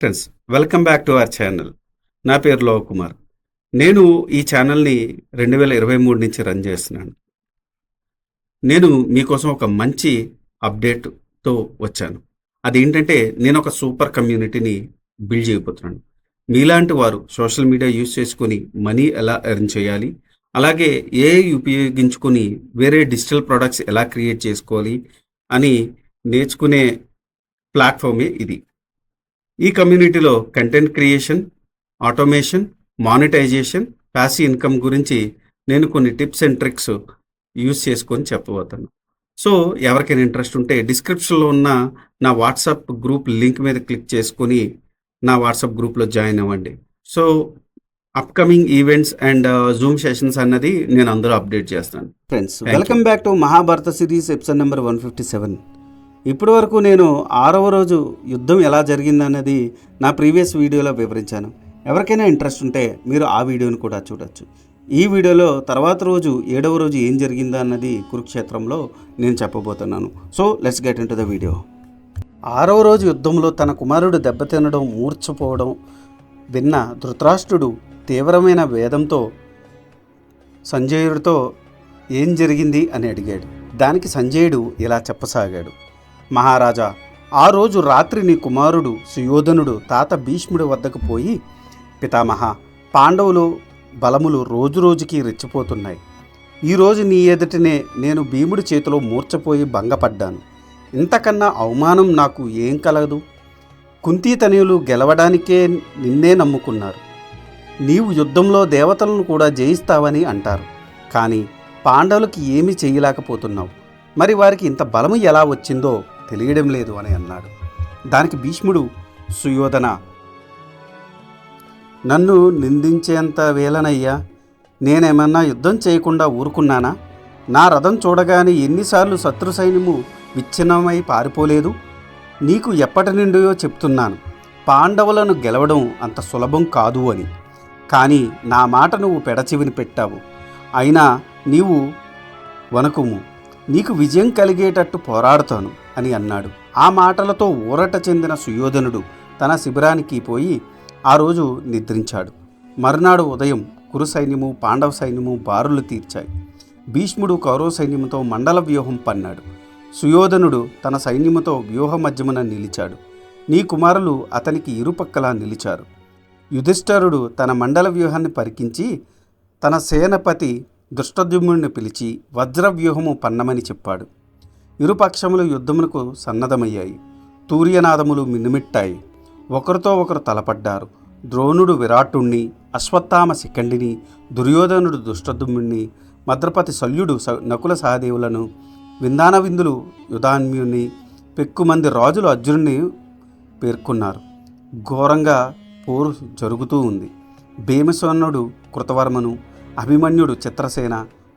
Friends, welcome back to our channel. నా పేరు Lowe Kumar. నేను ఈ ఛానల్ని 2023 నుంచి రన్ చేస్తున్నాను. నేను మీకోసం ఒక మంచి అప్డేట్తో వచ్చాను. అదేంటంటే నేను ఒక సూపర్ కమ్యూనిటీని బిల్డ్ చేయబోతున్నాను. మీలాంటి వారు సోషల్ మీడియా యూజ్ చేసుకొని మనీ ఎలా ఎర్న్ చేయాలి, అలాగే ఏఐ ఉపయోగించుకొని వేరే డిజిటల్ ప్రొడక్ట్స్ ఎలా క్రియేట్ చేసుకోవాలి అని నేర్చుకునే ప్లాట్ఫామే ఇది. ఈ కమ్యూనిటీలో content creation, automation, monetisation, passive income గురించి నేను కొన్ని టిప్స్ అండ్ ట్రిక్స్ యూస్ చేసుకొని చెప్పబోతాను. సో ఎవరికైనా ఇంట్రెస్ట్ ఉంటే డిస్క్రిప్షన్లో ఉన్న నా వాట్సాప్ గ్రూప్ లింక్ మీద క్లిక్ చేసుకొని నా వాట్సాప్ గ్రూప్లో జాయిన్ అవ్వండి. So upcoming events and Zoom sessions అన్నది నేను అందరూ అప్డేట్ చేస్తాను. Friends, welcome back to Mahabharata series episode number 157. ఇప్పటి వరకు నేను 6వ రోజు యుద్ధం ఎలా జరిగిందన్నది నా ప్రీవియస్ వీడియోలో వివరించాను. ఎవరికైనా ఇంట్రెస్ట్ ఉంటే మీరు ఆ వీడియోని కూడా చూడొచ్చు. ఈ వీడియోలో తర్వాత రోజు 7వ రోజు ఏం జరిగిందో అన్నది కురుక్షేత్రంలో నేను చెప్పబోతున్నాను. So let's get in to the video. 6వ రోజు యుద్ధంలో తన కుమారుడు దెబ్బతినడం, మూర్ఛపోవడం విన్న ధృతరాష్ట్రుడు తీవ్రమైన వేదంతో సంజయుడితో ఏం జరిగింది అని అడిగాడు. దానికి సంజయుడు ఇలా చెప్పసాగాడు. మహారాజా, ఆ రోజు రాత్రి నీ కుమారుడు సుయోధనుడు తాత భీష్ముడి వద్దకు పోయి, పితామహ, పాండవులు బలములు రోజురోజుకి రెచ్చిపోతున్నాయి. ఈరోజు నీ ఎదుటనే నేను భీముడి చేతిలో మూర్ఛపోయి భంగపడ్డాను. ఇంతకన్నా అవమానం నాకు ఏం కలదు? కుంతీతనయులు గెలవడానికే నిన్నే నమ్ముకున్నారు. నీవు యుద్ధంలో దేవతలను కూడా జయిస్తావని అంటారు. కానీ పాండవులకి ఏమీ చేయలేకపోతున్నావు. మరి వారికి ఇంత బలము ఎలా వచ్చిందో తెలియడం లేదు అని అన్నాడు. దానికి భీష్ముడు, సుయోధన, నన్ను నిందించేంత వేలనయ్యా, నేనేమన్నా యుద్ధం చేయకుండా ఊరుకున్నానా? నా రథం చూడగానే ఎన్నిసార్లు శత్రు సైన్యము విచ్ఛిన్నమై పారిపోలేదు? నీకు ఎప్పటి నుండియో చెప్తున్నాను, పాండవులను గెలవడం అంత సులభం కాదు అని. కానీ నా మాట నువ్వు పెడచెవిని పెట్టావు. అయినా నీవు వణకుము, నీకు విజయం కలిగేటట్టు పోరాడుతాను అని అన్నాడు. ఆ మాటలతో ఊరట చెందిన సుయోధనుడు తన శిబిరానికి పోయి ఆ రోజు నిద్రించాడు. మరునాడు ఉదయం కురు సైన్యము, పాండవ సైన్యము బారులు తీర్చాయి. భీష్ముడు కౌరవ సైన్యముతో మండల వ్యూహం పన్నాడు. సుయోధనుడు తన సైన్యముతో వ్యూహ మధ్యమున నిలిచాడు. నీ కుమారులు అతనికి ఇరుపక్కలా నిలిచారు. యుధిష్ఠరుడు తన మండల వ్యూహాన్ని పరికించి తన సేనపతి ధృష్టద్యుమ్నుడిని పిలిచి వజ్రవ్యూహము పన్నమని చెప్పాడు. ఇరుపక్షములు యుద్ధమునకు సన్నద్ధమయ్యాయి. తూర్యనాదములు మిన్నుమిట్టాయి. ఒకరితో ఒకరు తలపడ్డారు. ద్రోణుడు విరాటుణ్ణి, అశ్వత్థామ శిఖండిని, దుర్యోధనుడు ధృష్టద్యుమ్నుడిని, మద్రపతి శల్యుడు నకుల సహదేవులను, విందాన విందులు యుధాన్యుని, పెక్కుమంది రాజులు అర్జునుడిని పేర్కొన్నారు. ఘోరంగా పోరు జరుగుతూ ఉంది. భీమసేనుడు కృతవర్మను, అభిమన్యుడు చిత్రసేన,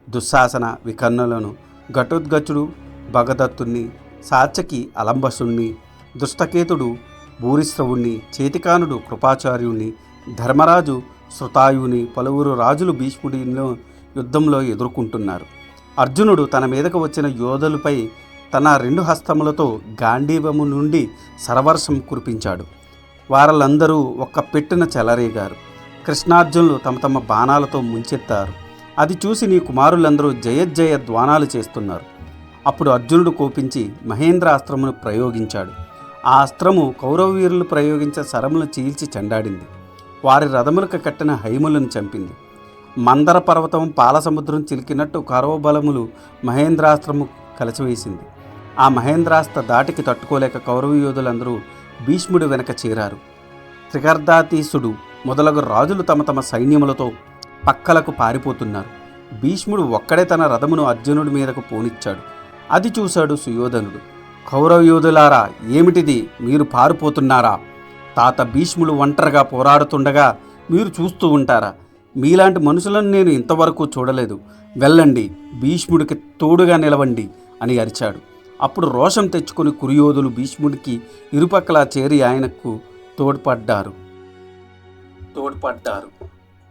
దుశ్శాసన వికర్ణులను, ఘటోద్గచుడు భగదత్తుణ్ణి, సాత్యకి అలంబసుణ్ణి, దుష్టకేతుడు భూరిశ్రవుణ్ణి, చేతికానుడు కృపాచార్యుణ్ణి, ధర్మరాజు శృతాయుని, పలువురు రాజులు భీష్ముడిలో యుద్ధంలో ఎదుర్కొంటున్నారు. అర్జునుడు తన మీదకు వచ్చిన యోధులపై తన 2 హస్తములతో గాంధీవము నుండి సరవర్షం కురిపించాడు. వారందరూ ఒక్క పెట్టున చెలరేగారు. కృష్ణార్జునులు తమ తమ బాణాలతో ముంచెత్తారు. అది చూసి నీ కుమారులందరూ జయజయ ధ్వానాలు చేస్తున్నారు. అప్పుడు అర్జునుడు కోపించి మహేంద్ర అస్త్రమును ప్రయోగించాడు. ఆ అస్త్రము కౌరవవీరులు ప్రయోగించే శరములను చీల్చి చెండాడింది. వారి రథములకు కట్టిన హైములను చంపింది. మందర పర్వతం పాలసముద్రం చిలికినట్టు కౌరవబలములు మహేంద్రాస్త్రము కలిసివేసింది. ఆ మహేంద్రాస్త్ర దాటికి తట్టుకోలేక కౌరవ యోధులందరూ భీష్ముడి వెనక చేరారు. త్రిగర్దాతీసుడు మొదలగు రాజులు తమ తమ సైన్యములతో పక్కలకు పారిపోతున్నారు. భీష్ముడు ఒక్కడే తన రథమును అర్జునుడి మీదకు పోనిచ్చాడు. అది చూశాడు సుయోధనుడు. కౌరవ యోధులారా, ఏమిటిది? మీరు పారిపోతున్నారా? తాత భీష్ముడు ఒంటరిగా పోరాడుతుండగా మీరు చూస్తూ ఉంటారా? మీలాంటి మనుషులను నేను ఇంతవరకు చూడలేదు. వెళ్ళండి, భీష్ముడికి తోడుగా నిలవండి అని అరిచాడు. అప్పుడు రోషం తెచ్చుకుని కురుయోధులు భీష్ముడికి ఇరుపక్కలా చేరి ఆయనకు తోడ్పడ్డారు.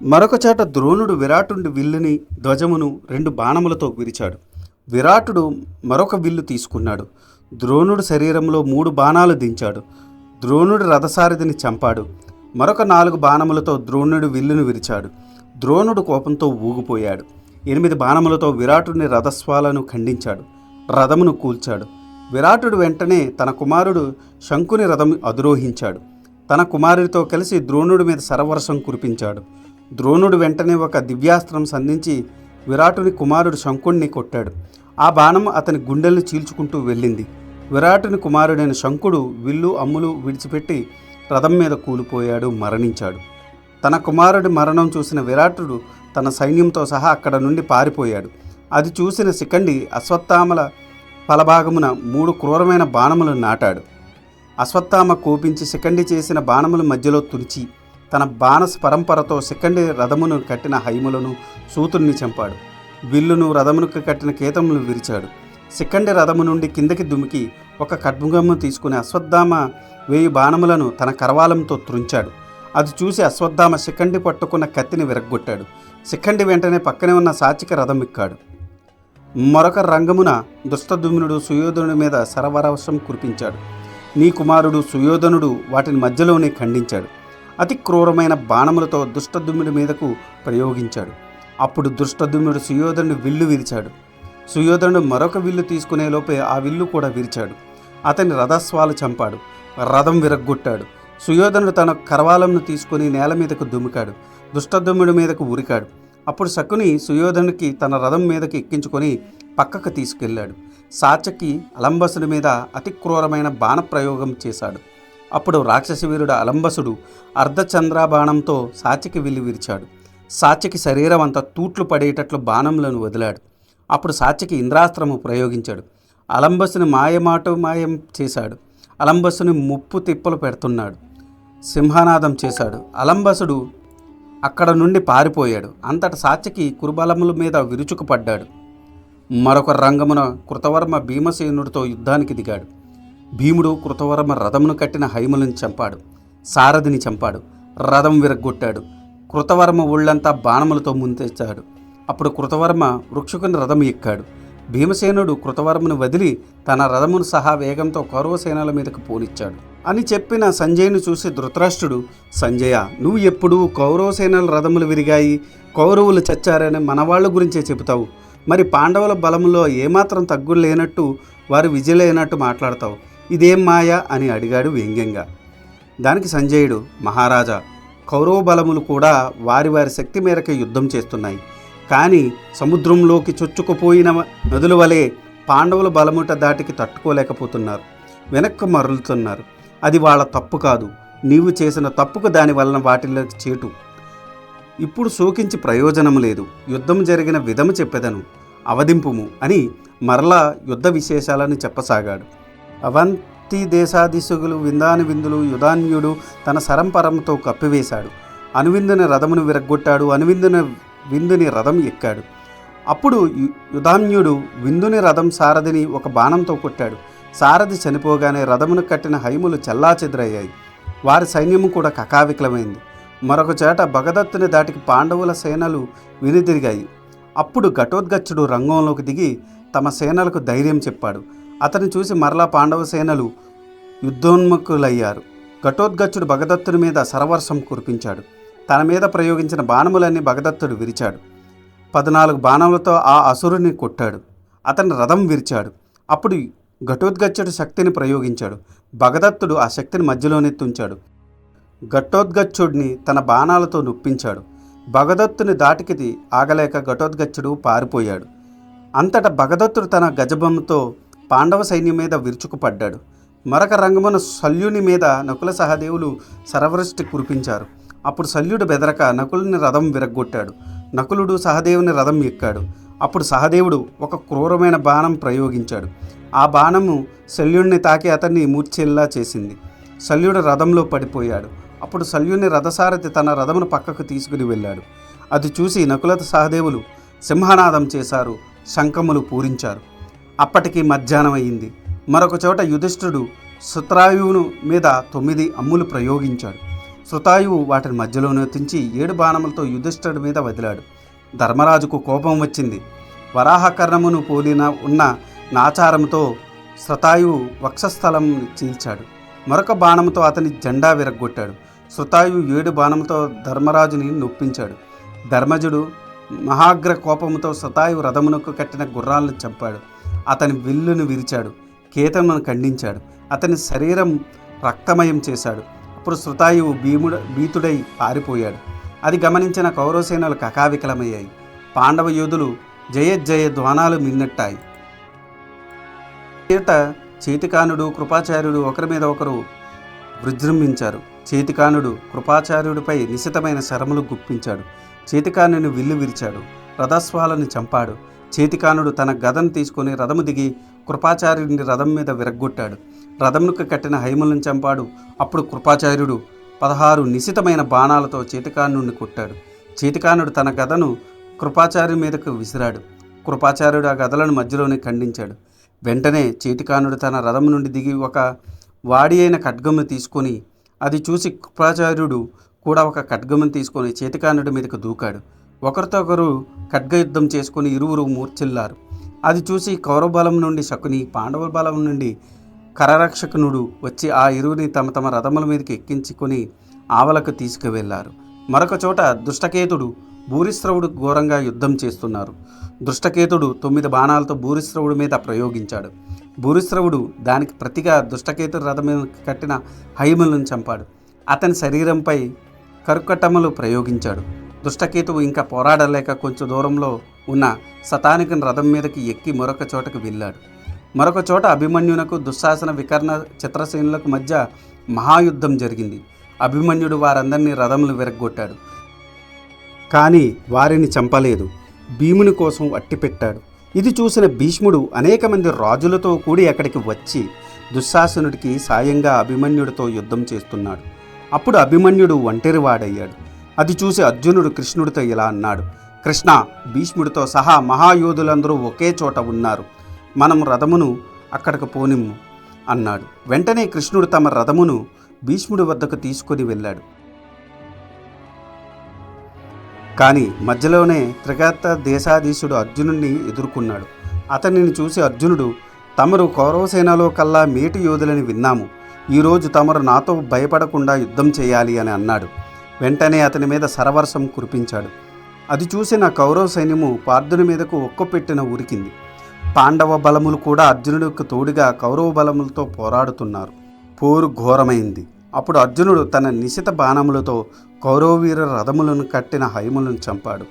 మరొక చాట ద్రోణుడు విరాటుడి విల్లుని, ధ్వజమును 2 బాణములతో విరిచాడు. విరాటుడు మరొక విల్లు తీసుకున్నాడు. ద్రోణుడు శరీరంలో 3 బాణాలు దించాడు. ద్రోణుడు రథసారథిని చంపాడు. మరొక 4 బాణములతో ద్రోణుడు విల్లును విరిచాడు. ద్రోణుడు కోపంతో ఊగిపోయాడు. 8 బాణములతో విరాటుని రథస్వాలను ఖండించాడు. రథమును కూల్చాడు. విరాటుడు వెంటనే తన కుమారుడు శంకుని రథం అధిరోహించాడు. తన కుమారుడితో కలిసి ద్రోణుడి మీద శరవర్షం కురిపించాడు. ద్రోణుడు వెంటనే ఒక దివ్యాస్త్రం సంధించి విరాటుని కుమారుడు శంకుణ్ణి కొట్టాడు. ఆ బాణం అతని గుండెల్ని చీల్చుకుంటూ వెళ్ళింది. విరాటుని కుమారుడైన శంకుడు విల్లు అమ్ములు విడిచిపెట్టి రథం మీద కూలిపోయాడు, మరణించాడు. తన కుమారుడి మరణం చూసిన విరాటుడు తన సైన్యంతో సహా అక్కడ నుండి పారిపోయాడు. అది చూసిన శిఖండి అశ్వత్థామల ఫలభాగమున 3 క్రూరమైన బాణములు నాటాడు. అశ్వత్థామ కోపించి శిఖండి చేసిన బాణముల మధ్యలో తుడిచి తన బాణస పరంపరతో శిఖండి రథమును కట్టిన హైములను సూతుడిని చంపాడు. విల్లును రథమునకు కట్టిన కేతములు విరిచాడు. శిఖండి రథము నుండి కిందకి దుమికి ఒక ఖడ్గము తీసుకుని అశ్వత్థామ 1000 బాణములను తన కరవాలంతో త్రుంచాడు. అది చూసి అశ్వత్థామ శిఖండి పట్టుకున్న కత్తిని విరగ్గొట్టాడు. శిఖండి వెంటనే పక్కనే ఉన్న సాచిక రథం ఎక్కాడు. మరొక రంగమున దుష్టద్యుమ్నుడు సుయోధనుడి మీద శరవర్షం కురిపించాడు. నీ కుమారుడు సుయోధనుడు వాటిని మధ్యలోనే ఖండించాడు. అతి క్రూరమైన బాణములతో దుష్టద్యుమ్నుడి మీదకు ప్రయోగించాడు. అప్పుడు దుష్టద్యుమ్నుడు సుయోధనుడు విల్లు విరిచాడు. సుయోధనుడు మరొక విల్లు తీసుకునే లోపే ఆ విల్లు కూడా విరిచాడు. అతని రథస్వాలు చంపాడు. రథం విరగ్గొట్టాడు. సుయోధనుడు తన కరవాలంను తీసుకుని నేల మీదకు దుమికాడు. దుష్టద్యుమ్నుడి మీదకు ఉరికాడు. అప్పుడు శకుని సుయోధనుడికి తన రథం మీదకి ఎక్కించుకొని పక్కకు తీసుకెళ్లాడు. సాచకి అలంబసుడి మీద అతి క్రూరమైన బాణప్రయోగం చేశాడు. అప్పుడు రాక్షసి వీరుడు అలంబసుడు అర్ధచంద్రబాణంతో సాచకి విల్లు విరిచాడు. సాచకి శరీరం అంతా తూట్లు పడేటట్లు బాణములను వదిలాడు. అప్పుడు సాచకి ఇంద్రాస్త్రము ప్రయోగించాడు. అలంబసుని మాయం చేశాడు. అలంబసుని ముప్పు తిప్పలు పెడుతున్నాడు. సింహనాదం చేశాడు. అలంబసుడు అక్కడ నుండి పారిపోయాడు. అంతట సాచకి కురుబలముల మీద విరుచుకుపడ్డాడు. మరొక రంగమున కృతవర్మ భీమసేనుడితో యుద్ధానికి దిగాడు. భీముడు కృతవర్మ రథమును కట్టిన హైములను చంపాడు. సారథిని చంపాడు. రథం విరగ్గొట్టాడు. కృతవర్మ ఒళ్ళంతా బాణములతో ముంచెచ్చాడు. అప్పుడు కృతవర్మ వృక్షకుని రథం ఎక్కాడు. భీమసేనుడు కృతవర్మను వదిలి తన రథమును సహా వేగంతో కౌరవసేనల మీదకు పోనిచ్చాడు అని చెప్పిన సంజయుని చూసి ధృతరాష్ట్రుడు, సంజయ, నువ్వు ఎప్పుడు కౌరవసేనల రథములు విరిగాయి, కౌరవులు చచ్చారని మనవాళ్ళ గురించే చెబుతావు. మరి పాండవుల బలములో ఏమాత్రం తగ్గులు లేనట్టు, వారు విజయలేనట్టు మాట్లాడతావు. ఇదేం మాయ అని అడిగాడు వ్యంగ్యంగా. దానికి సంజయుడు, మహారాజా, కౌరవ బలములు కూడా వారి వారి శక్తి మేరకు యుద్ధం చేస్తున్నాయి. కానీ సముద్రంలోకి చొచ్చుకుపోయిన నదుల వలె పాండవుల బలముట దాటికి తట్టుకోలేకపోతున్నారు, వెనక్కు మరలుతున్నారు. అది వాళ్ళ తప్పు కాదు, నీవు చేసిన తప్పుకు దాని వలన వాటిలో చేటు. ఇప్పుడు శోకించి ప్రయోజనం లేదు. యుద్ధం జరిగిన విధము చెప్పెదను, అవధింపుము అని మరలా యుద్ధ విశేషాలను చెప్పసాగాడు. అవంతి దేశాధీశకులు విందాని విందులు యుధాన్యుడు తన సరంపరంతో కప్పివేశాడు. అనువిందుని రథమును విరగ్గొట్టాడు. విందుని రథం ఎక్కాడు. అప్పుడు యుధాన్యుడు విందుని రథం సారథిని ఒక బాణంతో కొట్టాడు. సారథి చనిపోగానే రథమును కట్టిన హైములు చెల్లాచెదురయ్యాయి. వారి సైన్యము కూడా కకావికలమైంది. మరొక చేట భగదత్తుని దాటికి పాండవుల సేనలు వెనుదిరిగాయి. అప్పుడు ఘటోత్కచుడు రంగంలోకి దిగి తమ సేనలకు ధైర్యం చెప్పాడు. అతను చూసి మరలా పాండవ సేనలు యుద్ధోన్ముఖులయ్యారు. ఘటోత్కచుడు భగదత్తుని మీద శరవర్షం కురిపించాడు. తన మీద ప్రయోగించిన బాణములన్నీ భగదత్తుడు విరిచాడు. 14 బాణములతో ఆ అసురుని కొట్టాడు. అతని రథం విరిచాడు. అప్పుడు ఘటోత్కచుడు శక్తిని ప్రయోగించాడు. భగదత్తుడు ఆ శక్తిని మధ్యలోనే తుంచాడు. ఘటోత్కచుడిని తన బాణాలతో నొప్పించాడు. భగదత్తుని దాటికి ఆగలేక ఘటోత్కచుడు పారిపోయాడు. అంతటా భగదత్తుడు తన గజబొమ్మతో పాండవ సైన్యం మీద విరుచుకుపడ్డాడు. మరొక రంగమున శల్యుని మీద నకుల సహదేవులు శరవృష్టి కురిపించారు. అప్పుడు శల్యుడు బెదరక నకులుని రథం విరగ్గొట్టాడు. నకులుడు సహదేవుని రథం ఎక్కాడు. అప్పుడు సహదేవుడు ఒక క్రూరమైన బాణం ప్రయోగించాడు. ఆ బాణము శల్యుడిని తాకి అతన్ని మూర్ఛేలా చేసింది. శల్యుడు రథంలో పడిపోయాడు. అప్పుడు శల్యుని రథసారథి తన రథమును పక్కకు తీసుకుని వెళ్ళాడు. అది చూసి నకుల సహదేవులు సింహనాదం చేశారు, శంఖములు పూరించారు. అప్పటికి మధ్యాహ్నం అయింది. మరొక చోట యుధిష్ఠుడు శృతాయువును మీద 9 అమ్ములు ప్రయోగించాడు. శృతాయువు వాటిని మధ్యలోనే తెంచి 7 బాణములతో యుధిష్ఠుడి మీద వదిలాడు. ధర్మరాజుకు కోపం వచ్చింది. వరాహకర్ణమును పోలిన ఉన్న నాచారంతో శృతాయువు వక్షస్థలం చీల్చాడు. మరొక బాణంతో అతని జెండా విరగ్గొట్టాడు. శృతాయువు 7 బాణంతో ధర్మరాజుని నొప్పించాడు. ధర్మజుడు మహాగ్ర కోపంతో శృతాయువు రథమునకు కట్టిన గుర్రాలను చంపాడు. అతని విల్లును విరిచాడు. కేతమును ఖండించాడు. అతని శరీరం రక్తమయం చేశాడు. అప్పుడు శృతాయువు భీతుడై పారిపోయాడు. అది గమనించిన కౌరవసేనలు కకావికలమయ్యాయి. పాండవ యోధులు జయ ధ్వానాలు మిన్నట్టాయి. చేతికానుడు కృపాచార్యుడు ఒకరి మీద ఒకరు విజృంభించారు. చేతికానుడు కృపాచార్యుడిపై నిశితమైన శరములు గుప్పించాడు. చేతికానుని విల్లు విరిచాడు. రథస్వాలను చంపాడు. చేతికానుడు తన గదను తీసుకుని రథము దిగి కృపాచార్యుడిని రథం మీద విరగ్గొట్టాడు. రథమునకు కట్టిన హైములను చంపాడు. అప్పుడు కృపాచార్యుడు 16 నిశితమైన బాణాలతో చేతికానుడిని కొట్టాడు. చేతికానుడు తన గదను కృపాచార్యుడి మీదకు విసిరాడు. కృపాచార్యుడు ఆ గదలను మధ్యలోనే ఖండించాడు. వెంటనే చేతికానుడు తన రథం నుండి దిగి ఒక వాడి అయిన ఖడ్గమును తీసుకొని, అది చూసి కృపాచార్యుడు కూడా ఒక ఖడ్గమును తీసుకొని చేతికానుడి మీదకు దూకాడు. ఒకరితో ఒకరు ఖడ్గయుద్ధం చేసుకుని ఇరువురు మూర్ఛిల్లారు. అది చూసి కౌరవ బలం నుండి శకుని, పాండవ బలం నుండి కరరక్షకునుడు వచ్చి ఆ ఇరువుని తమ తమ రథముల మీదకి ఎక్కించుకొని ఆవలకు తీసుకువెళ్లారు. మరొక చోట దుష్టకేతుడు భూరిశ్రవుడు ఘోరంగా యుద్ధం చేస్తున్నారు. దుష్టకేతుడు 9 బాణాలతో భూరిశ్రవుడి మీద ప్రయోగించాడు. భూరిశ్రవుడు దానికి ప్రతిగా దుష్టకేతుడు రథం మీద కట్టిన హైములను చంపాడు. అతని శరీరంపై కరుకట్టములు ప్రయోగించాడు. దుష్టకేతువు ఇంకా పోరాడలేక కొంచెం దూరంలో ఉన్న శతానికుని రథం మీదకి ఎక్కి మరొక చోటకు వెళ్ళాడు. మరొక చోట అభిమన్యునకు దుశ్శాసన వికర్ణ చిత్రసేనులకు మధ్య మహాయుద్ధం జరిగింది. అభిమన్యుడు వారందరినీ రథములు విరగ్గొట్టాడు. కానీ వారిని చంపలేదు. భీముని కోసం అట్టిపెట్టాడు. ఇది చూసిన భీష్ముడు అనేక మంది రాజులతో కూడి అక్కడికి వచ్చి దుశ్శాసనుడికి సాయంగా అభిమన్యుడితో యుద్ధం చేస్తున్నాడు. అప్పుడు అభిమన్యుడు ఒంటరివాడయ్యాడు. అది చూసి అర్జునుడు కృష్ణుడితో ఇలా అన్నాడు: కృష్ణ, భీష్ముడితో సహా మహాయోధులందరూ ఒకే చోట ఉన్నారు. మనం రథమును అక్కడికి పోనిమ్ము అన్నాడు. వెంటనే కృష్ణుడు తమ రథమును భీష్ముడి వద్దకు తీసుకొని వెళ్ళాడు. కానీ మధ్యలోనే త్రిగర్త దేశాధీశుడు అర్జునుడిని ఎదుర్కొన్నాడు. అతనిని చూసి అర్జునుడు, తమరు కౌరవసేనలో కల్లా మేటి యోధులని విన్నాము. ఈరోజు తమరు నాతో భయపడకుండా యుద్ధం చేయాలి అని అన్నాడు. వెంటనే అతని మీద శరవర్షం కురిపించాడు. అది చూసిన కౌరవ సైన్యము పార్థుని మీదకు ఒక్కపెట్టిన ఉరికింది. పాండవ బలములు కూడా అర్జునుడికి తోడుగా కౌరవ బలములతో పోరాడుతున్నారు. పోరు ఘోరమైంది. అప్పుడు అర్జునుడు తన నిశిత బాణములతో కౌరవవీర రథములను కట్టిన హైములను చంపాడు.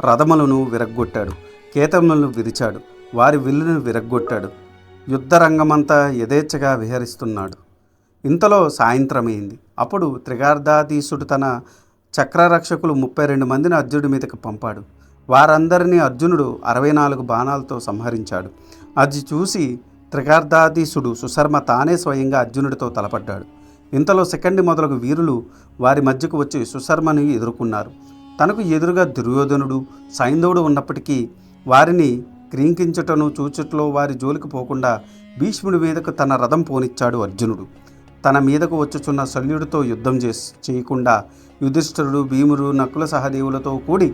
రథములను విరగ్గొట్టాడు. కేతములను విరిచాడు. వారి విల్లును విరగ్గొట్టాడు. యుద్ధరంగమంతా యథేచ్ఛగా విహరిస్తున్నాడు. ఇంతలో సాయంత్రమైంది. అప్పుడు త్రిగర్దాధీశుడు తన చక్రరక్షకులు 32 మందిని అర్జునుడి మీదకి పంపాడు. వారందరినీ అర్జునుడు 64 బాణాలతో సంహరించాడు. అది చూసి త్రిగర్దాధీశుడు సుశర్మ తానే స్వయంగా అర్జునుడితో తలపడ్డాడు. ఇంతలో శిఖండి మొదలగు వీరులు వారి మధ్యకు వచ్చి సుశర్మని ఎదుర్కొన్నారు. తనకు ఎదురుగా దుర్యోధనుడు, సైంధవుడు ఉన్నప్పటికీ వారిని క్రీంకించుటను చూచుట్లో వారి జోలికి పోకుండా భీష్ముడి మీదకు తన రథం పోనిచ్చాడు అర్జునుడు. తన మీదకు వచ్చుచున్న శల్యుడితో యుద్ధం చేయకుండా యుధిష్ఠిరుడు, భీముడు, నకుల సహదేవులతో కూడి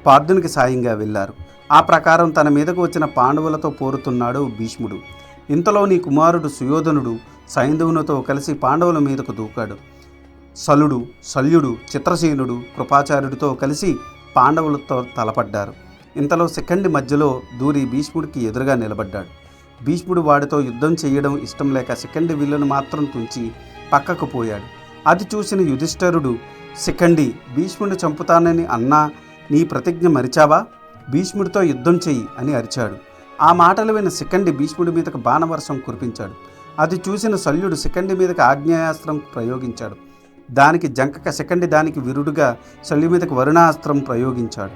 పార్థునికి సాయంగా వెళ్ళారు. ఆ ప్రకారం తన మీదకు వచ్చిన పాండవులతో పోరుతున్నాడు భీష్ముడు. ఇంతలో నీ కుమారుడు సుయోధనుడు సైంధవునితో కలిసి పాండవుల మీదకు దూకాడు. శల్యుడు, చిత్రసేనుడు కృపాచార్యుడితో కలిసి పాండవులతో తలపడ్డారు. ఇంతలో శిఖండి మధ్యలో దూరి భీష్ముడికి ఎదురుగా నిలబడ్డాడు. భీష్ముడు వాడితో యుద్ధం చేయడం ఇష్టం లేక శిఖండి విల్లును మాత్రం తుంచి పక్కకు పోయాడు. అది చూసిన యుధిష్ఠిరుడు, శిఖండి, భీష్ముడిని చంపుతానని అన్నా నీ ప్రతిజ్ఞ మరిచావా? భీష్ముడితో యుద్ధం చెయ్యి అని అరిచాడు. ఆ మాటలు విన్న శిఖండి భీష్ముడి మీదకు బాణవర్షం కురిపించాడు. అది చూసిన శల్యుడు శిఖండి మీదకి ఆగ్నేయాస్త్రం ప్రయోగించాడు. దానికి జంకక శిఖండి దానికి విరుడుగా శల్యు మీదకి వరుణాస్త్రం ప్రయోగించాడు.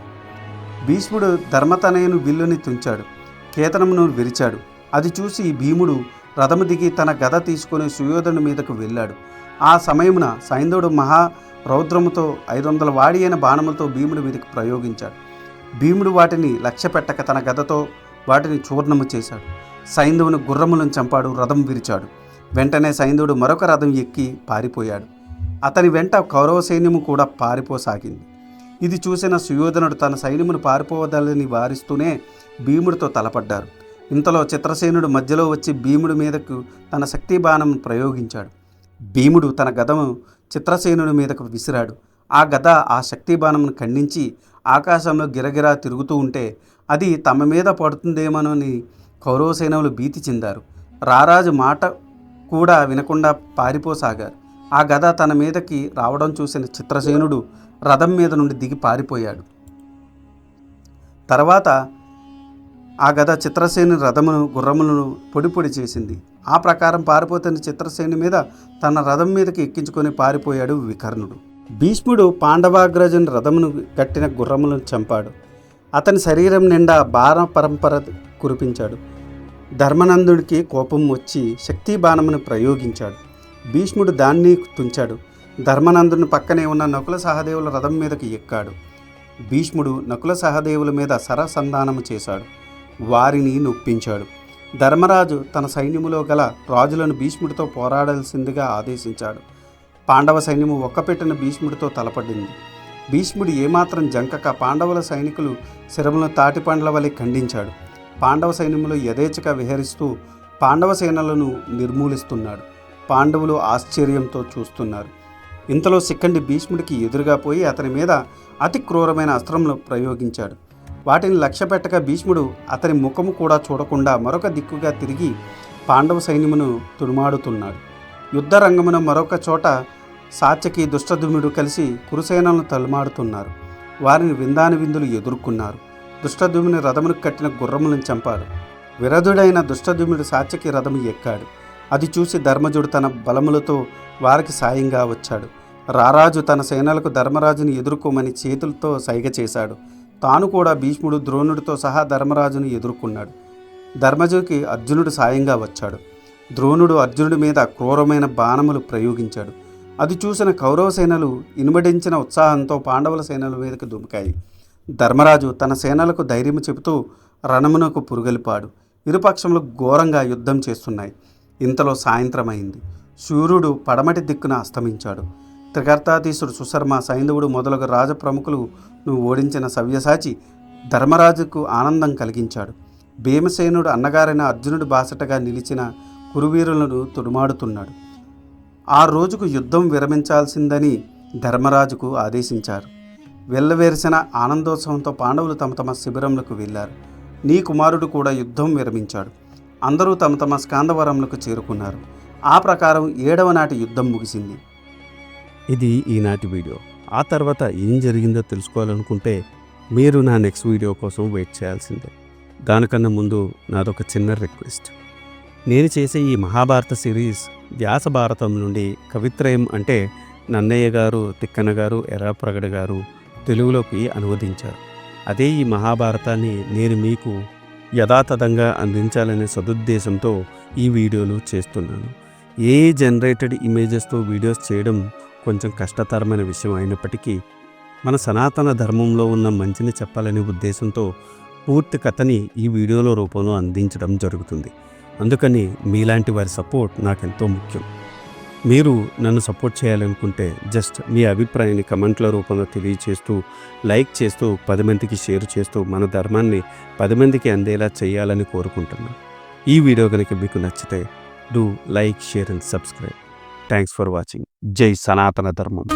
భీష్ముడు ధర్మతనయుని విల్లుని తుంచాడు. కేతనమును విరిచాడు. అది చూసి భీముడు రథము దిగి తన గద తీసుకుని సుయోధను మీదకు వెళ్ళాడు. ఆ సమయమున సైంధవుడు మహా రౌద్రముతో 500 వాడి అయిన బాణములతో భీముడి మీదకి ప్రయోగించాడు. భీముడు వాటిని లక్ష్య పెట్టక తన గదతో వాటిని చూర్ణము చేశాడు. సైంధవుని గుర్రములను చంపాడు. రథం విరిచాడు. వెంటనే సైంధవుడు మరొక రథం ఎక్కి పారిపోయాడు. అతని వెంట కౌరవ సైన్యము కూడా పారిపోసాగింది. ఇది చూసిన సుయోధనుడు తన సైన్యమును పారిపోవదాలని వారిస్తూనే భీముడితో తలపడ్డారు. ఇంతలో చిత్రసేనుడు మధ్యలో వచ్చి భీముడి మీదకు తన శక్తి బాణం ప్రయోగించాడు. భీముడు తన గదను చిత్రసేనుని మీదకు విసిరాడు. ఆ గద ఆ శక్తిబాణమును ఖండించి ఆకాశంలో గిరగిరా తిరుగుతూ ఉంటే అది తమ మీద పడుతుందేమోనని కౌరవ సైన్యులు భీతి చెందారు. రారాజు మాట కూడా వినకుండా పారిపోసాగారు. ఆ గద తన మీదకి రావడం చూసిన చిత్రసేనుడు రథం మీద నుండి దిగి పారిపోయాడు. తర్వాత ఆ గద చిత్రసేను రథమును గుర్రములను పొడి పొడి చేసింది. ఆ ప్రకారం పారిపోతున్న చిత్రసేను మీద తన రథం మీదకి ఎక్కించుకొని పారిపోయాడు వికర్ణుడు. భీష్ముడు పాండవాగ్రజుని రథమును కట్టిన గుర్రములను చంపాడు. అతని శరీరం నిండా బాణ పరంపర కురిపించాడు. ధర్మనందుడికి కోపం వచ్చి శక్తి బాణమును ప్రయోగించాడు. భీష్ముడు దాన్ని తుంచాడు. ధర్మనందుని పక్కనే ఉన్న నకుల సహదేవుల రథం మీదకి ఎక్కాడు. భీష్ముడు నకుల సహదేవుల మీద సరసంధానము చేశాడు. వారిని నొప్పించాడు. ధర్మరాజు తన సైన్యములో గల రాజులను భీష్ముడితో పోరాడాల్సిందిగా ఆదేశించాడు. పాండవ సైన్యము ఒక్కపెట్టిన భీష్ముడితో తలపడింది. భీష్ముడు ఏమాత్రం జంకక పాండవుల సైనికులు శిరములను తాటిపండ్ల వలె ఖండించాడు. పాండవ సైన్యములో యథేచ్ఛగా విహరిస్తూ పాండవ సేనలను నిర్మూలిస్తున్నాడు. పాండవులు ఆశ్చర్యంతో చూస్తున్నారు. ఇంతలో శిఖండి భీష్ముడికి ఎదురుగా పోయి అతని మీద అతి క్రూరమైన అస్త్రములు ప్రయోగించాడు. వాటిని లక్ష్యపెట్టక భీష్ముడు అతని ముఖము కూడా చూడకుండా మరొక దిక్కుగా తిరిగి పాండవ సైన్యమును తుడుమాడుతున్నాడు. యుద్ధ రంగమున మరొక చోట సాత్యకి దుష్టద్యుమ్నుడు కలిసి కురుసేనలను తలుమాడుతున్నారు. వారిని విందాని విందులు ఎదుర్కొన్నారు. దుష్టద్యుమ్నుని రథమును కట్టిన గుర్రములను చంపాడు. విరధుడైన దుష్టద్యుమ్నుడు సాత్యకి రథము ఎక్కాడు. అది చూసి ధర్మజుడు తన బలములతో వారికి సాయంగా వచ్చాడు. రారాజు తన సేనలకు ధర్మరాజుని ఎదుర్కోమని చేతులతో సైగ చేశాడు. తాను కూడా భీష్ముడు ద్రోణుడితో సహా ధర్మరాజును ఎదుర్కొన్నాడు. ధర్మజుడికి అర్జునుడు సాయంగా వచ్చాడు. ద్రోణుడు అర్జునుడి మీద క్రూరమైన బాణములు ప్రయోగించాడు. అది చూసిన కౌరవ సేనలు ఇనుమడించిన ఉత్సాహంతో పాండవుల సేనల మీదకు దుమికాయి. ధర్మరాజు తన సేనలకు ధైర్యం చెబుతూ రణమునకు పురుగొల్పాడు. ఇరుపక్షములు ఘోరంగా యుద్ధం చేస్తున్నాయి. ఇంతలో సాయంత్రం అయింది. సూర్యుడు పడమటి దిక్కున అస్తమించాడు. త్రికర్తాధీశుడు సుశర్మ, సైంధవుడు మొదలగు రాజప్రముఖులను ఓడించిన సవ్యసాచి ధర్మరాజుకు ఆనందం కలిగించాడు. భీమసేనుడు అన్నగారైన అర్జునుడి బాసటగా నిలిచిన కురువీరులను తుడుమాడుతున్నాడు. ఆ రోజుకు యుద్ధం విరమించాల్సిందని ధర్మరాజుకు ఆదేశించారు. వెళ్ళవేరిసిన ఆనందోత్సవంతో పాండవులు తమ తమ శిబిరములకు వెళ్ళారు. నీ కుమారుడు కూడా యుద్ధం విరమించాడు. అందరూ తమ తమ స్కాందవరములకు చేరుకున్నారు. ఆ ప్రకారం 7వ నాటి యుద్ధం ముగిసింది. ఇది ఈనాటి వీడియో. ఆ తర్వాత ఏం జరిగిందో తెలుసుకోవాలనుకుంటే మీరు నా నెక్స్ట్ వీడియో కోసం వెయిట్ చేయాల్సిందే. దానికన్నా ముందు నాదొక చిన్న రిక్వెస్ట్. నేను చేసే ఈ మహాభారత సిరీస్ వ్యాస భారతం నుండి కవిత్రయం అంటే నన్నయ్య గారు, తిక్కన గారు, ఎర్రప్రగడ గారు తెలుగులోకి అనువదించారు. అదే ఈ మహాభారతాన్ని నేను మీకు యథాతథంగా అందించాలనే సదుద్దేశంతో ఈ వీడియోలు చేస్తున్నాను. ఏ జనరేటెడ్ ఇమేజెస్తో వీడియోస్ చేయడం కొంచెం కష్టతరమైన విషయం అయినప్పటికీ మన సనాతన ధర్మంలో ఉన్న మంచిని చెప్పాలనే ఉద్దేశంతో పూర్తి కథని ఈ వీడియోలో రూపంలో అందించడం జరుగుతుంది. అందుకని మీలాంటి వారి సపోర్ట్ నాకెంతో ముఖ్యం. మీరు నన్ను సపోర్ట్ చేయాలనుకుంటే జస్ట్ మీ అభిప్రాయాన్ని కమెంట్ల రూపంలో తెలియచేస్తూ, లైక్ చేస్తూ, 10 మందికి షేర్ చేస్తూ మన ధర్మాన్ని 10 మందికి అందేలా చేయాలని కోరుకుంటున్నాను. ఈ వీడియో కనుక మీకు నచ్చితే do like, share and subscribe. Thanks for watching. జై సనాతన ధర్మం.